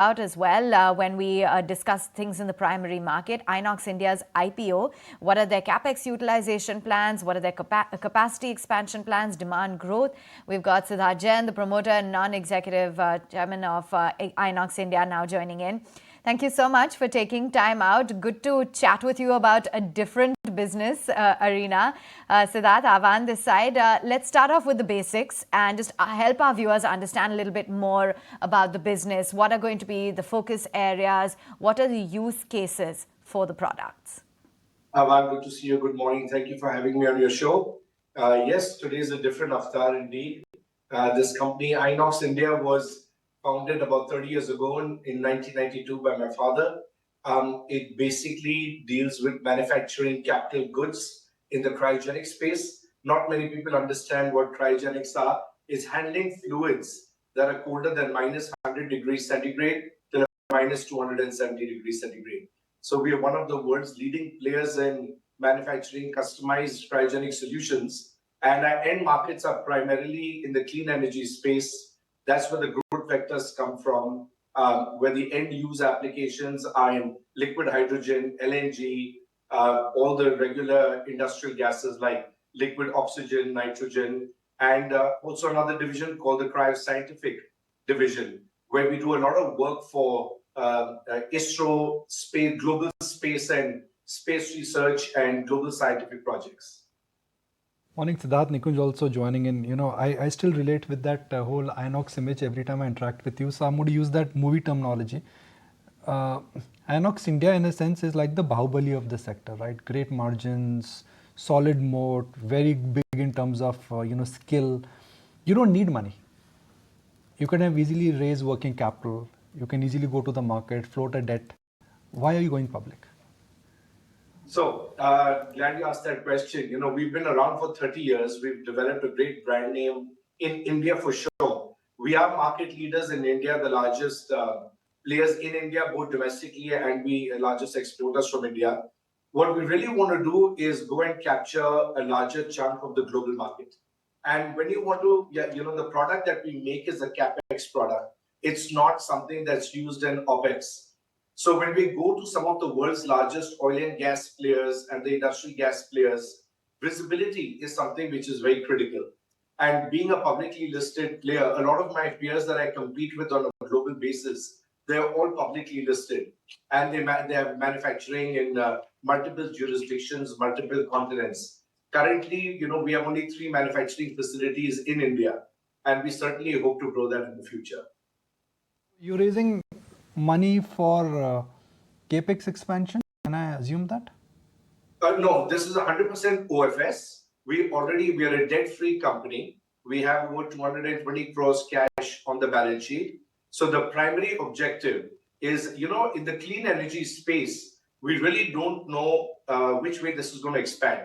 out as well when we discuss things in the primary market. Inox India's IPO, what are their Capex utilization plans, what are their capacity expansion plans, demand growth. We've got Siddharth Jain, the promoter and non-executive chairman of Inox India, now joining in. Thank you so much for taking time out. Good to chat with you about a different business arena. Siddharth, Avan this side. Let's start off with the basics and just help our viewers understand a little bit more about the business. What are going to be the focus areas? What are the use cases for the products? Avan, good to see you. Good morning. Thank you for having me on your show. Yes, today is a different avatar indeed. This company, Inox India, was founded about 30 years ago in 1992 by my father. It basically deals with manufacturing capital goods in the cryogenic space. Not many people understand what cryogenics are. It's handling fluids that are colder than minus 100 degrees centigrade till minus 270 degrees centigrade. So we are one of the world's leading players in manufacturing customized cryogenic solutions. And our end markets are primarily in the clean energy space. That's where the growth vectors come from, where the end use applications are in liquid hydrogen, LNG, all the regular industrial gases like liquid oxygen, nitrogen, and also another division called the cryoscientific division, where we do a lot of work for ISRO, space, global space and space research and global scientific projects. Morning, Siddharth. Nikunj also joining in. You know, I still relate with that whole Inox image every time I interact with you. So I'm going to use that movie terminology. Inox India, in a sense, is like the Bahubali of the sector, right? Great margins, solid moat, very big in terms of skill. You don't need money. You can have easily raise working capital. You can easily go to the market, float a debt. Why are you going public? So glad you asked that question. You know, we've been around for 30 years. We've developed a great brand name in India for sure. We are market leaders in India, the largest players in India, both domestically and we largest exporters from India. What we really want to do is go and capture a larger chunk of the global market. And when you want to, the product that we make is a Capex product. It's not something that's used in OPEX. So when we go to some of the world's largest oil and gas players and the industrial gas players, visibility is something which is very critical. And being a publicly listed player, a lot of my peers that I compete with on a global basis, they're all publicly listed. And they have manufacturing in multiple jurisdictions, multiple continents. Currently, we have only 3 manufacturing facilities in India. And we certainly hope to grow that in the future. You're raising money for Capex expansion, can I assume that? No, this is 100% OFS. We are a debt-free company. We have over 220 crores cash on the balance sheet. So the primary objective is, in the clean energy space, we really don't know which way this is going to expand.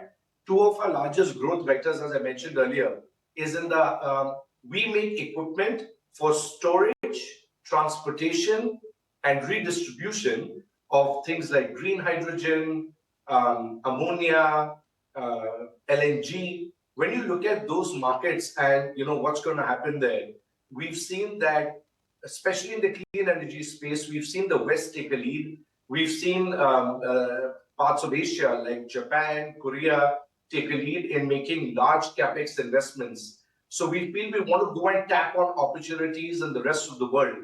2 of our largest growth vectors, as I mentioned earlier, is in the, we make equipment for storage, transportation, and redistribution of things like green hydrogen, ammonia, LNG. When you look at those markets and what's going to happen there, we've seen that, especially in the clean energy space, we've seen the West take a lead. We've seen parts of Asia like Japan, Korea take a lead in making large Capex investments. So we feel we want to go and tap on opportunities in the rest of the world.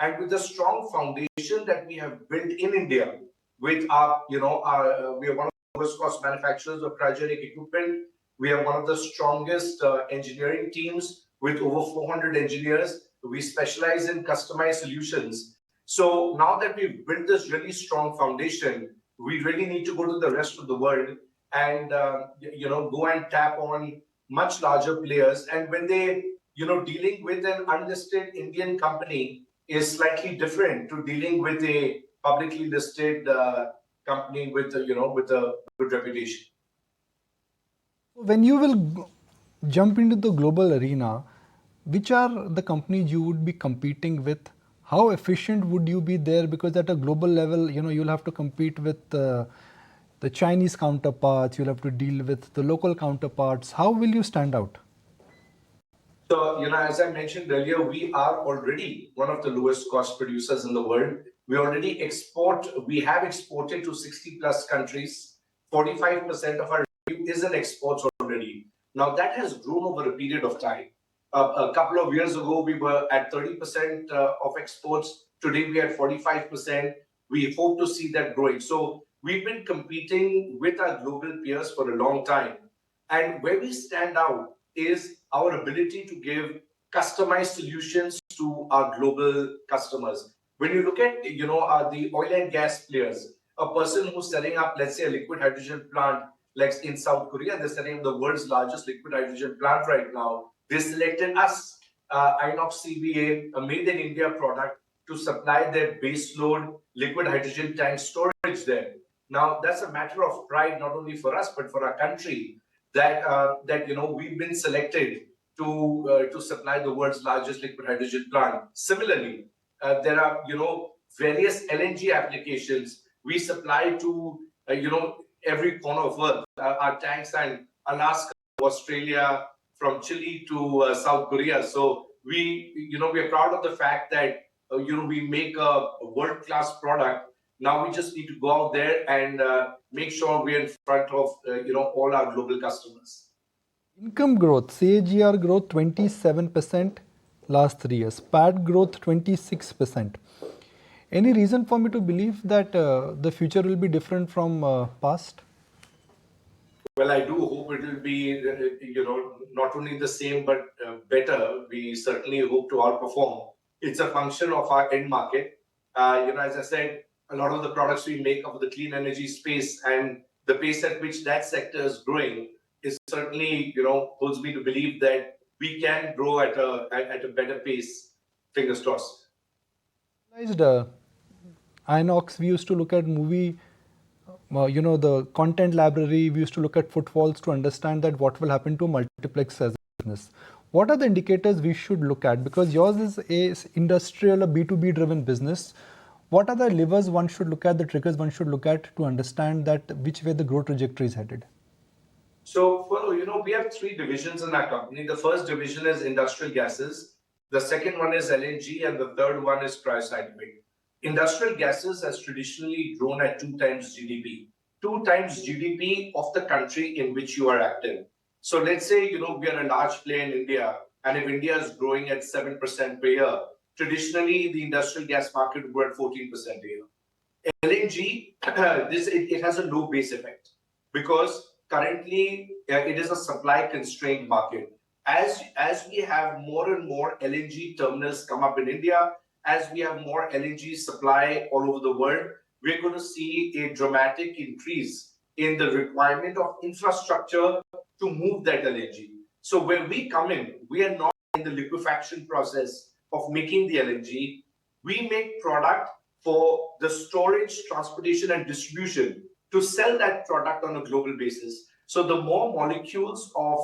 And with the strong foundation that we have built in India, with our, we are one of the lowest cost manufacturers of cryogenic equipment. We are one of the strongest engineering teams with over 400 engineers. We specialize in customized solutions. So now that we've built this really strong foundation, we really need to go to the rest of the world and, go and tap on much larger players. And when they, dealing with an unlisted Indian company, is slightly different to dealing with a publicly listed company with a good reputation. When you will jump into the global arena, which are the companies you would be competing with? How efficient would you be there? Because at a global level, you'll have to compete with the Chinese counterparts. You'll have to deal with the local counterparts. How will you stand out? So, as I mentioned earlier, we are already one of the lowest cost producers in the world. We have exported to 60 plus countries. 45% of our revenue is in exports already. Now, that has grown over a period of time. A couple of years ago, we were at 30% of exports. Today, we are at 45%. We hope to see that growing. So, we've been competing with our global peers for a long time. And where we stand out is our ability to give customized solutions to our global customers. When you look at, the oil and gas players, a person who's setting up, let's say, a liquid hydrogen plant, like in South Korea, they're setting up the world's largest liquid hydrogen plant right now. They selected us, Inox CBA, a made in India product, to supply their baseload liquid hydrogen tank storage there. Now, that's a matter of pride, not only for us, but for our country, that we've been selected to supply the world's largest liquid hydrogen plant. Similarly, there are various LNG applications we supply to every corner of earth. Our tanks and Alaska, Australia, from Chile to South Korea. So we are proud of the fact that we make a world-class product. Now we just need to go out there and make sure we're in front of all our global customers. Income growth, CAGR growth 27% last 3 years, PAT growth 26%. Any reason for me to believe that the future will be different from past? Well, I do hope it will be, not only the same but better. We certainly hope to outperform. It's a function of our end market. As I said, a lot of the products we make of the clean energy space and the pace at which that sector is growing is certainly, holds me to believe that we can grow at a better pace. Fingers crossed. Inox, we used to look at movie, the content library, we used to look at footfalls to understand that what will happen to multiplex as a business. What are the indicators we should look at? Because yours is a industrial, a B2B driven business. What are the levers one should look at, the triggers one should look at to understand that which way the growth trajectory is headed? So, we have 3 divisions in our company. The first division is industrial gases. The second one is LNG, and the third one is cryoscientific. Industrial gases has traditionally grown at 2 times GDP. 2 times GDP of the country in which you are active. So let's say, we are a large player in India, and if India is growing at 7% per year, traditionally the industrial gas market would grow at 14% a year. LNG, it has a low base effect because currently it is a supply constrained market. As we have more and more LNG terminals come up in India, as we have more LNG supply all over the world, we're going to see a dramatic increase in the requirement of infrastructure to move that LNG. So when we come in, we are not in the liquefaction process of making the LNG. We make product for the storage, transportation, and distribution to sell that product on a global basis. So the more molecules of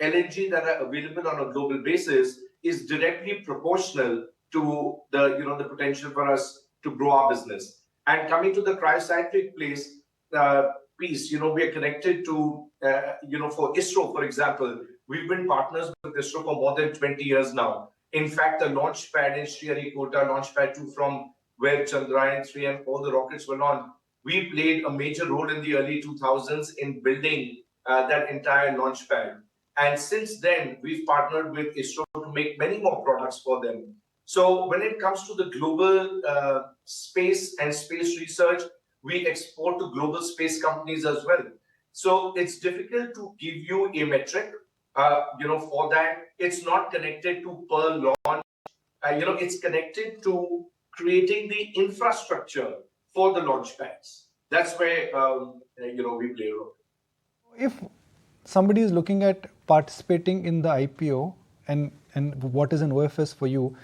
LNG that are available on a global basis is directly proportional to the potential for us to grow our business. And coming to the cryoscientific piece, we are connected to, for ISRO, for example, we've been partners with ISRO for more than 20 years now. In fact, the launch pad in Sriharikota, launch pad 2 from where Chandrayaan 3 and all the rockets were launched, we played a major role in the early 2000s in building that entire launch pad. And since then, we've partnered with ISRO to make many more products for them. So when it comes to the global space and space research, we export to global space companies as well. So it's difficult to give you a metric, for that. It's not connected to per launch. It's connected to creating the infrastructure for the launch pads. That's where, we play a role. If somebody is looking at participating in the IPO and what is an OFS for you,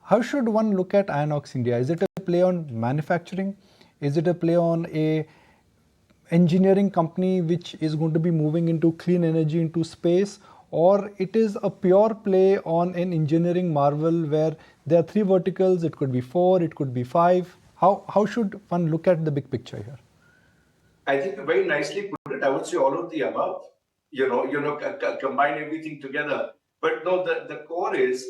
how should one look at Inox India? Is it a play on manufacturing? Is it a play on a engineering company which is going to be moving into clean energy, into space? Or it is a pure play on an engineering marvel where there are 3 verticals, it could be 4, it could be 5. How should one look at the big picture here? I think you very nicely put it. I would say all of the above. Combine everything together. But no, the core is,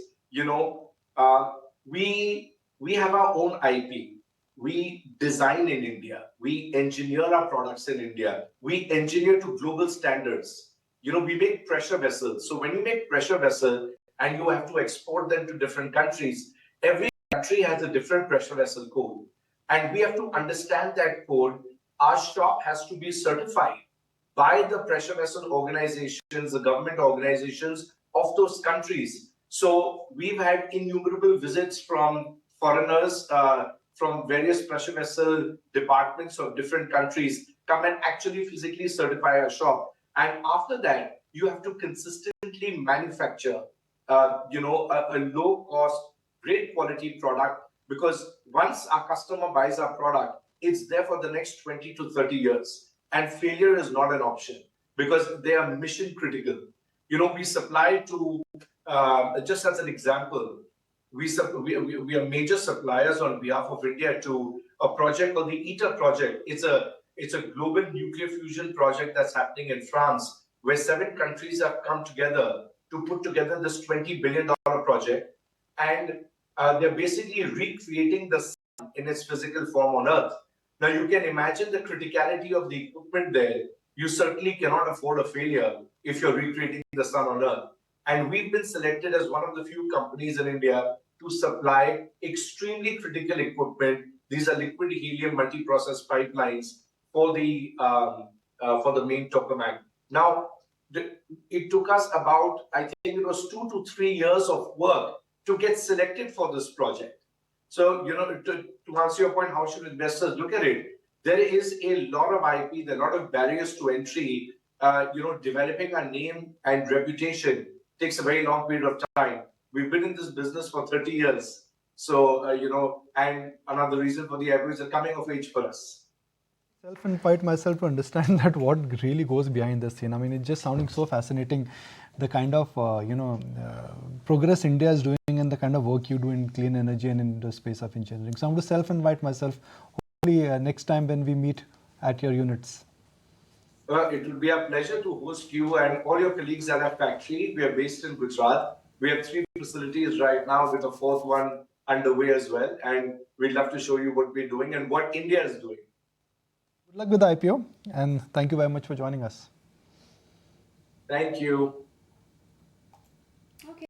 uh, we have our own IP. We design in India. We engineer our products in India. We engineer to global standards. We make pressure vessels. So when you make pressure vessel and you have to export them to different countries, every country has a different pressure vessel code. And we have to understand that code. Our shop has to be certified by the pressure vessel organizations, the government organizations of those countries. So we've had innumerable visits from foreigners, from various pressure vessel departments of different countries come and actually physically certify our shop. And after that, you have to consistently manufacture, a low cost, great quality product, because once our customer buys our product, it's there for the next 20 to 30 years. And failure is not an option because they are mission critical. We supply to, just as an example, we are major suppliers on behalf of India to a project called the ITER project. It's a global nuclear fusion project that's happening in France, where 7 countries have come together to put together this $20 billion project. And they're basically recreating the sun in its physical form on Earth. Now, you can imagine the criticality of the equipment there. You certainly cannot afford a failure if you're recreating the sun on Earth. And we've been selected as one of the few companies in India to supply extremely critical equipment. These are liquid helium multi-process pipelines for the main tokamak. Now, it took us about, I think it was 2 to 3 years of work to get selected for this project. So, to answer your point, how should investors look at it? There is a lot of IP, there are a lot of barriers to entry. Developing a name and reputation takes a very long period of time. We've been in this business for 30 years. So, and another reason for the IPO is the coming of age for us. Self-invite myself to understand that what really goes behind the scene. I mean, it's just sounding so fascinating, the kind of progress India is doing and the kind of work you do in clean energy and in the space of engineering. So I'm going to self-invite myself. Hopefully, next time when we meet at your units. It will be a pleasure to host you and all your colleagues at our factory. We are based in Gujarat. We have 3 facilities right now, with a 4th one underway as well. And we'd love to show you what we're doing and what India is doing. Good luck with the IPO, and thank you very much for joining us. Thank you.